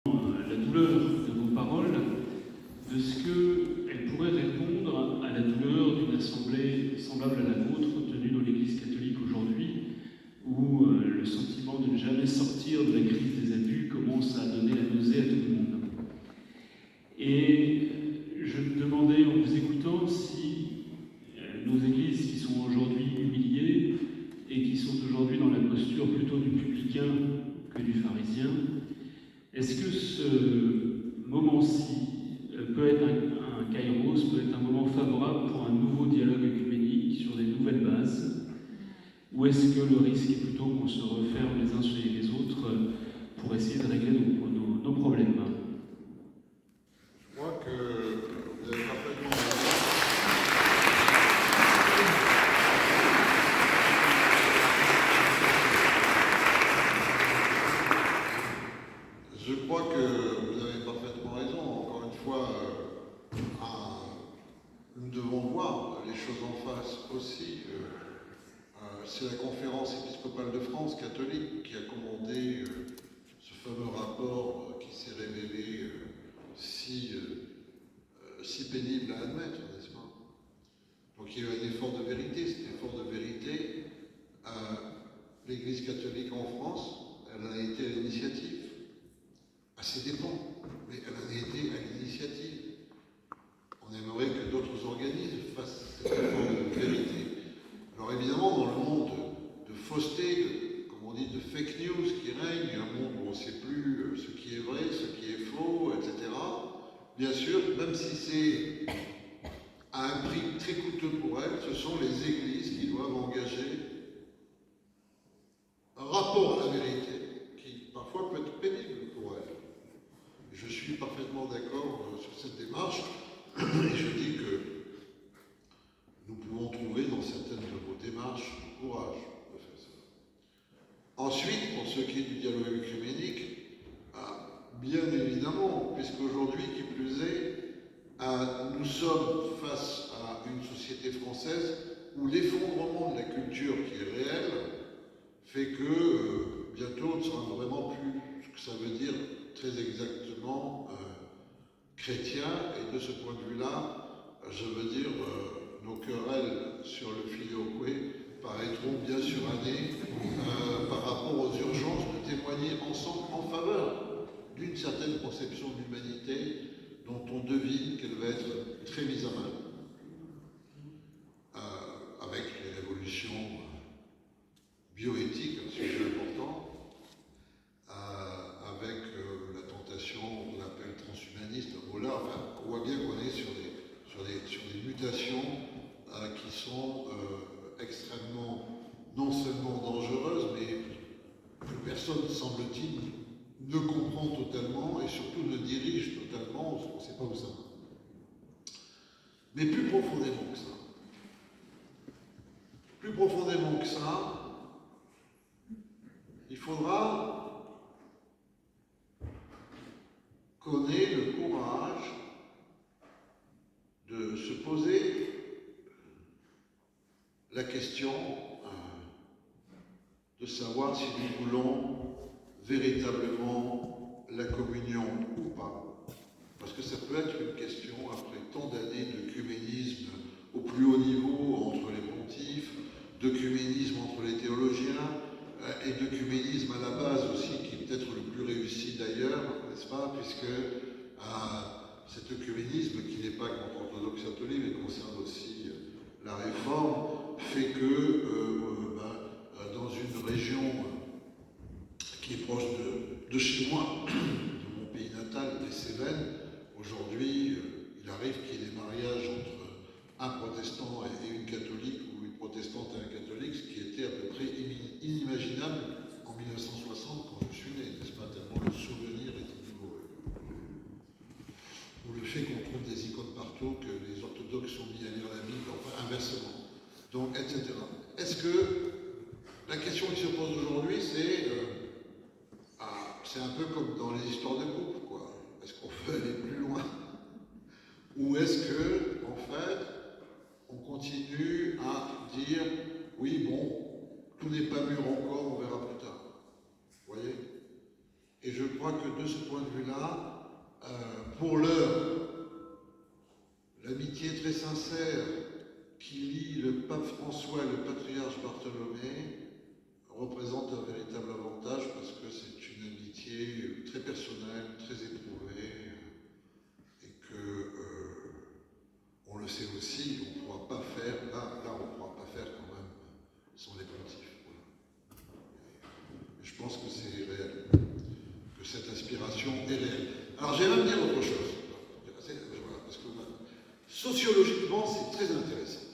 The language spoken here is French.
la douleur de vos paroles, de ce qu'elles pourraient répondre à la douleur d'une assemblée semblable à la vôtre tenue dans l'Église catholique aujourd'hui, où le sentiment de ne jamais sortir de la crise des abus commence à donner la nausée à tout le monde. Et je me demandais, en vous écoutant, si nos églises qui sont aujourd'hui humiliées et qui sont aujourd'hui dans la posture plutôt du publicain que du pharisien, est-ce que ce moment-ci peut être un kairos, peut être un moment favorable pour un nouveau dialogue œcuménique sur des nouvelles bases, ou est-ce que le risque est plutôt qu'on se referme les uns sur les autres pour essayer de régler nos problèmes? Je crois que vous avez parfaitement raison. Je crois que vous avez parfaitement raison. Encore une fois, nous devons voir les choses en face aussi. C'est la conférence épiscopale de France catholique qui a commandé ce fameux rapport qui s'est révélé si pénible à admettre, n'est-ce pas? Donc il y a eu un effort de vérité. Cet effort de vérité, l'Église catholique en France, elle en a été à l'initiative. À ses dépens, mais elle en a été à l'initiative. On aimerait que d'autres organismes fassent cet effort de vérité. Alors évidemment, dans le monde de fausseté, comme on dit, de fake news qui règne, un monde où on ne sait plus ce qui est vrai, ce qui est faux, etc., bien sûr, même si c'est à un prix très coûteux pour elles, ce sont les églises qui doivent engager un rapport à la vérité qui parfois peut être pénible pour elles. Je suis parfaitement d'accord sur cette démarche et je dis que nous pouvons trouver dans certaines de vos démarches le courage de faire ça. Ensuite, pour ce qui est du dialogue œcuménique, bien évidemment, puisqu'aujourd'hui, qui plus est, nous sommes face à une société française où l'effondrement de la culture qui est réel fait que bientôt on ne sera vraiment plus ce que ça veut dire très exactement chrétien, et de ce point de vue-là, je veux dire, nos querelles sur le filioque paraîtront bien surannées par rapport aux urgences de témoigner ensemble en faveur d'une certaine conception de l'humanité dont on devine qu'elle va être très mise à mal avec les révolutions bioéthiques, un sujet important, avec la tentation qu'on appelle transhumaniste, là, enfin, on voit bien qu'on est sur des mutations qui sont extrêmement, non seulement dangereuses, mais que personne, semble-t-il, ne comprend totalement et surtout ne dirige totalement, on ne sait pas où ça va. Mais plus profondément que ça, il faudra qu'on ait le courage de se poser la question de savoir si nous voulons véritablement la communion ou pas. Parce que ça peut être une question, après tant d'années d'œcuménisme au plus haut niveau entre les pontifes, d'œcuménisme entre les théologiens, et d'œcuménisme à la base aussi, qui est peut-être le plus réussi d'ailleurs, n'est-ce pas, puisque cet œcuménisme, qui n'est pas qu'orthodoxe catholique, mais concerne aussi la réforme, fait que dans une région qui est proche de chez moi, de mon pays natal, les Cévennes, aujourd'hui, il arrive qu'il y ait des mariages entre un protestant et une catholique, ou une protestante et un catholique, ce qui était à peu près inimaginable en 1960 quand je suis né, n'est-ce pas, tellement le souvenir est douloureux. Ou le fait qu'on trouve des icônes partout, que les orthodoxes sont mis à lire la Bible, enfin inversement, donc etc. Est-ce que la question qui se pose aujourd'hui, c'est un peu comme dans les histoires de couple, quoi. Est-ce qu'on peut aller plus loin? Ou est-ce que, en fait, on continue à dire oui, bon, tout n'est pas mûr encore, on verra plus tard. Vous voyez? Et je crois que de ce point de de vue-là. Pour l'heure, l'amitié très sincère qui lie le pape François et le patriarche Bartholomé représente un véritable avantage parce que c'est une amitié très personnelle, très éprouvée, et que, on le sait aussi, on ne pourra pas faire, là on ne pourra pas faire quand même sans les pontifes. Voilà. Et je pense que c'est réel, que cette aspiration est réelle. Alors j'ai même dire autre chose, voilà, parce que sociologiquement c'est très intéressant.